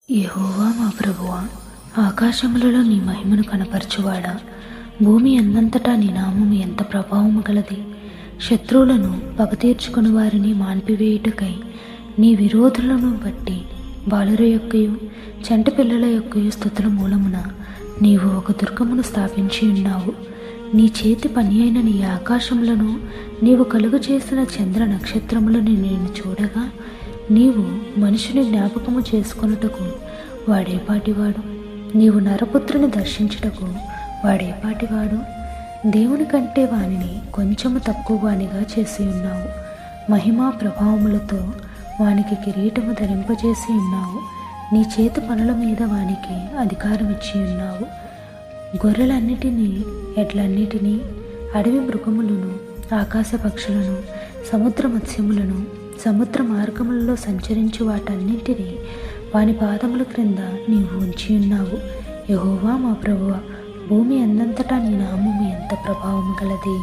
యెహోవా మా ప్రభువా, ఆకాశములలో నీ మహిమను కనపరచువాడా, భూమి అందంతటా నీ నామము ఎంత ప్రభావము గలది. శత్రువులను పగ తీర్చుకుని వారిని మాన్పివేయుటకై నీ విరోధులను బట్టి బాలుర యొక్కయు చంటి పిల్లల యొక్కయు స్తుతుల మూలమున నీవు ఒక దుర్గమును స్థాపించి ఉన్నావు. నీ చేతి పని అయిన నీ ఆకాశములను నీవు కలుగు చేసిన చంద్ర నక్షత్రములను నేను చూడగా, నీవు మనుషుని జ్ఞాపకము చేసుకొనుటకు వాడేపాటివాడు, నీవు నరపుత్రుని దర్శించుటకు వాడేపాటివాడు. దేవుని కంటే వానిని కొంచెము తక్కువ వానిగా చేసి ఉన్నావు. మహిమా ప్రభావములతో వానికి కిరీటము ధరింపజేసి ఉన్నావు. నీ చేతి పనుల మీద వానికి అధికారం ఇచ్చి ఉన్నావు. గొర్రెలన్నిటినీ, ఎడ్లన్నిటినీ, అడవి మృగములను, ఆకాశ పక్షులను, సముద్ర మత్స్యములను, సముద్ర మార్గములలో సంచరించు వాటన్నింటినీ వాని పాదముల క్రింద నీవు ఉంచి ఉన్నావు. యెహోవా మా ప్రభువా, భూమి అందంతటా నీ నామము ఎంత ప్రభావము గలది.